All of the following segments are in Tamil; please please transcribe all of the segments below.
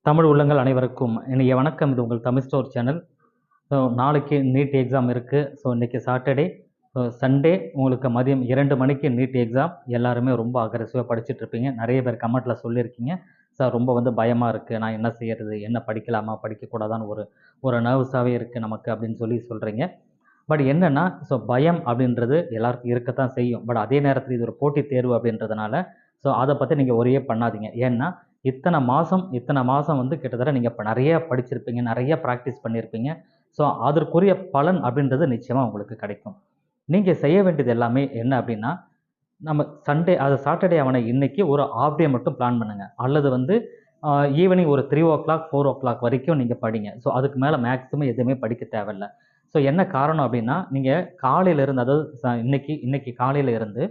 தமிழ் உள்ளங்கள் அனைவருக்கும் இன்றைய வணக்கம். இது உங்கள் தமிழ் ஸ்டோர் சேனல். ஸோ நாளைக்கு நீட் எக்ஸாம் இருக்குது. ஸோ இன்றைக்கி சாட்டர்டே. ஸோ சண்டே உங்களுக்கு மதியம் 2 மணிக்கு நீட் எக்ஸாம். எல்லாருமே ரொம்ப அக்ரெசிவாக படிச்சுட்ருப்பீங்க. நிறைய பேர் கமெண்ட்டில் சொல்லியிருக்கீங்க, சார் ரொம்ப பயமாக இருக்குது, நான் என்ன செய்கிறது, என்ன படிக்கலாமா படிக்கக்கூடாதான்னு ஒரு நர்வஸாகவே இருக்குது நமக்கு அப்படின்னு சொல்கிறீங்க. பட் என்னென்னா, ஸோ பயம் அப்படின்றது எல்லாருக்கும் இருக்கத்தான் செய்யும். பட் அதே நேரத்தில் இது ஒரு போட்டித் தேர்வு அப்படின்றதுனால ஸோ அதை பற்றி நீங்கள் ஒரே பண்ணாதீங்க. ஏன்னா இத்தனை மாதம் வந்து கிட்டத்தட்ட நீங்கள் இப்போ நிறைய படிச்சிருப்பீங்க, நிறைய ப்ராக்டிஸ் பண்ணியிருப்பீங்க. ஸோ அதற்குரிய பலன் அப்படின்றது நிச்சயமாக உங்களுக்கு கிடைக்கும். நீங்கள் செய்ய வேண்டியது எல்லாமே என்ன அப்படின்னா, நம்ம சாட்டர்டே ஆன இன்னைக்கு ஒரு ஆஃப் டே மட்டும் பிளான் பண்ணுங்கள். அல்லது வந்து ஈவினிங் ஒரு 3 o'clock 4 o'clock வரைக்கும் நீங்கள் படிங்க. ஸோ அதுக்கு மேலே மேக்ஸிமம் எதுவுமே படிக்க தேவையில்லை. ஸோ என்ன காரணம் அப்படின்னா, நீங்கள் காலையிலேருந்து, அதாவது இன்னைக்கு காலையிலேருந்து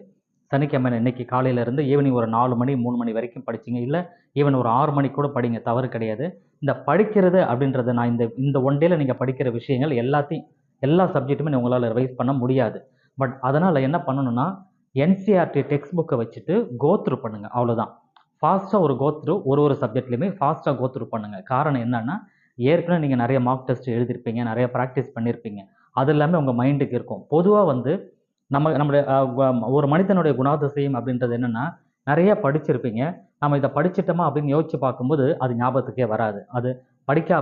சனிக்கிழமை இன்னைக்கு காலையிலேருந்து ஈவினிங் ஒரு 4 மணி 3 மணி வரைக்கும் படிச்சிங்க, இல்லை ஈவன் ஒரு 6 மணிக்கு கூட படிங்க, தவறு கிடையாது. இந்த படிக்கிறது அப்படின்றது, நான் இந்த ஒன் டேயில் நீங்கள் படிக்கிற விஷயங்கள் எல்லா சப்ஜெக்ட்டுமே உங்களால் ரிவைஸ் பண்ண முடியாது. பட் அதனால் என்ன பண்ணணும்னா, என்சிஆர்டி டெக்ஸ்ட் புக்கை வச்சுட்டு கோத்ரூ பண்ணுங்கள், அவ்வளோதான். ஃபாஸ்ட்டாக ஒரு கோத்ரூ, ஒரு சப்ஜெக்ட்லையுமே ஃபாஸ்ட்டாக கோத்ரூ பண்ணுங்கள். காரணம் என்னென்னா, ஏற்கனவே நீங்கள் நிறைய மார்க் டெஸ்ட் எழுதியிருப்பீங்க, நிறைய ப்ராக்டிஸ் பண்ணியிருப்பீங்க, அது எல்லாமே உங்கள் மைண்டுக்கு இருக்கும். பொதுவாக வந்து நம்மளுடைய ஒரு மனிதனுடைய குணாதிசயம் அப்படின்றது என்னென்னா, நிறைய படிச்சிருப்பீங்க, நம்ம இதை படிச்சிட்டோமா அப்படின்னு யோசிச்சு பார்க்கும்போது அது ஞாபகத்துக்கே வராது, அது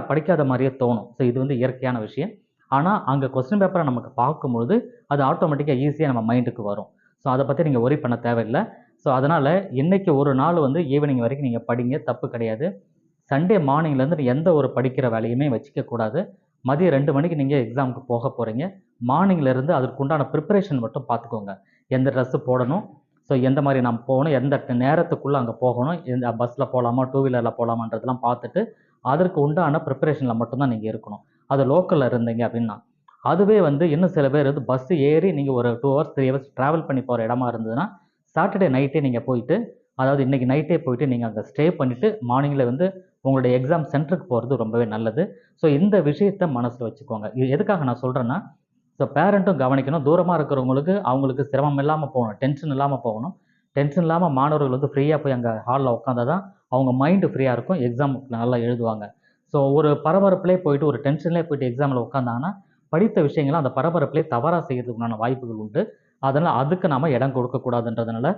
படிக்காத மாதிரியே தோணும். ஸோ இது வந்து இயற்கையான விஷயம். ஆனால் அங்கே கொஸ்டின் பேப்பரை நமக்கு பார்க்கும்பொழுது அது ஆட்டோமேட்டிக்காக ஈஸியாக நம்ம மைண்டுக்கு வரும். ஸோ அதை பற்றி நீங்கள் ஒரி பண்ண தேவையில்லை. ஸோ அதனால் இன்றைக்கி ஒரு நாள் வந்து ஈவினிங் வரைக்கும் நீங்கள் படிங்க, தப்பு கிடையாது. சண்டே மார்னிங்லேருந்து எந்த ஒரு படிக்கிற வேலையுமே வச்சுக்கக்கூடாது. மதியம் 2 மணிக்கு நீங்கள் எக்ஸாமுக்கு போக போகிறீங்க. மார்னிங்லேருந்து அதற்குண்டான ப்ரிப்பரேஷன் மட்டும் பார்த்துக்கோங்க. எந்த ட்ரெஸ்ஸு போடணும், ஸோ எந்த மாதிரி நம்ம போகணும், எந்த நேரத்துக்குள்ளே அங்கே போகணும், எந்த பஸ்ஸில் போகலாமா 2 வீலரில் போகலாமான்றதெல்லாம் பார்த்துட்டு அதற்கு உண்டான ப்ரிப்பரேஷனில் மட்டும்தான் நீங்கள் இருக்கணும். அது லோக்கலில் இருந்தீங்க அப்படின்னா. அதுவே வந்து இன்னும் சில பேர் வந்து பஸ்ஸு ஏறி நீங்கள் ஒரு 2 hours 3 hours ட்ராவல் பண்ணி போகிற இடமா இருந்ததுன்னா, சாட்டர்டே நைட்டே நீங்கள் போயிட்டு, அதாவது இன்றைக்கி நைட்டே போயிட்டு நீங்கள் அங்கே ஸ்டே பண்ணிவிட்டு மார்னிங்கில் வந்து உங்களுடைய எக்ஸாம் சென்டருக்கு போகிறது ரொம்பவே நல்லது. ஸோ இந்த விஷயத்தை மனசில் வச்சுக்கோங்க. இது எதுக்காக நான் சொல்கிறேன்னா, ஸோ பேரண்ட்டும் கவனிக்கணும். தூரமாக இருக்கிறவங்களுக்கு அவங்களுக்கு சிரமம் இல்லாமல் போகணும், டென்ஷன் இல்லாமல் போகணும். டென்ஷன் இல்லாமல் மாணவர்கள் வந்து ஃப்ரீயாக போய் அங்கே ஹாலில் உட்காந்தா தான் அவங்க மைண்டு ஃப்ரீயாக இருக்கும், எக்ஸாமுக்கு நல்லா எழுதுவாங்க. ஸோ ஒரு பரபரப்புலேயே போயிட்டு, ஒரு டென்ஷன்லேயே போயிட்டு எக்ஸாமில் உட்காந்தாங்கன்னா, படித்த விஷயங்களை அந்த பரபரப்புலேயே தவறாக செய்கிறதுக்குண்டான வாய்ப்புகள் உண்டு. அதனால் அதுக்கு நாம் இடம் கொடுக்கக்கூடாதுன்றதுனால,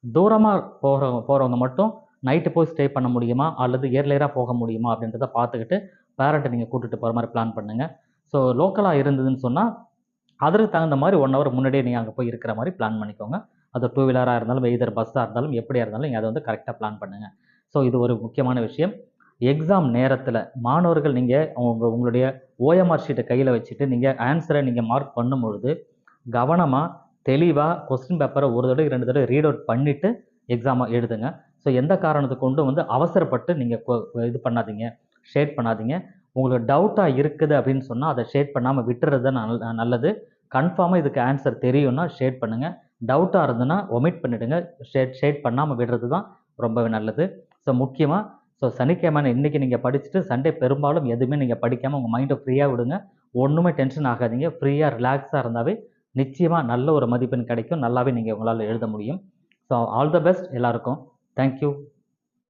தூரமாக போகிறவங்க மட்டும் நைட்டு போய் ஸ்டே பண்ண முடியுமா, அல்லது இயர்லியராக போக முடியுமா அப்படின்றத பார்த்துக்கிட்டு பேரண்ட்டை நீங்கள் கூட்டிகிட்டு போகிற மாதிரி பிளான் பண்ணுங்கள். ஸோ லோக்கலாக இருந்ததுன்னு சொன்னால் அதற்கு தகுந்த மாதிரி 1 hour முன்னாடியே நீங்கள் அங்கே போய் இருக்கிற மாதிரி பிளான் பண்ணிக்கோங்க. அது 2 வீலராக இருந்தாலும், எய்தர் பஸ்ஸாக இருந்தாலும், எப்படியா இருந்தாலும் நீங்கள் அதை வந்து கரெக்டாக பிளான் பண்ணுங்கள். ஸோ இது ஒரு முக்கியமான விஷயம். எக்ஸாம் நேரத்தில் மாணவர்கள் நீங்கள் உங்களுடைய ஓஎம்ஆர் ஷீட்டை கையில் வச்சுட்டு நீங்கள் ஆன்சரை நீங்கள் மார்க் பண்ணும்பொழுது கவனமாக தெளிவாக கொஸ்டின் பேப்பரை 1 தடவை 2 தடவை ரீட் அவுட் பண்ணிவிட்டு எக்ஸாமை எழுதுங்க. ஸோ எந்த காரணத்தை கொண்டு வந்து அவசரப்பட்டு நீங்கள் இது பண்ணாதீங்க, ஷேட் பண்ணாதீங்க. உங்களுக்கு டவுட்டாக இருக்குது அப்படின்னு சொன்னால் அதை ஷேட் பண்ணாமல் விட்டுறது நல்லது. கன்ஃபார்மாக இதுக்கு ஆன்சர் தெரியும்னா ஷேட் பண்ணுங்கள். டவுட்டாக இருந்ததுன்னா ஒமிட் பண்ணிவிடுங்க. ஷேட் பண்ணாமல் விடுறது தான் ரொம்பவே நல்லது. ஸோ முக்கியமாக சனிக்கிழமை இன்றைக்கி நீங்கள் படிச்சுட்டு சண்டே பெரும்பாலும் எதுவுமே நீங்கள் படிக்காமல் உங்கள் மைண்டை ஃப்ரீயாக விடுங்க. ஒன்றுமே டென்ஷன் ஆகாதீங்க. ஃப்ரீயாக ரிலாக்ஸாக இருந்தாவே நிச்சயமாக நல்ல ஒரு மதிப்பெண் கிடைக்கும். நல்லாவே நீங்கள் உங்களால் எழுத முடியும். ஸோ ஆல் த பெஸ்ட் எல்லாருக்கும். தேங்க்யூ.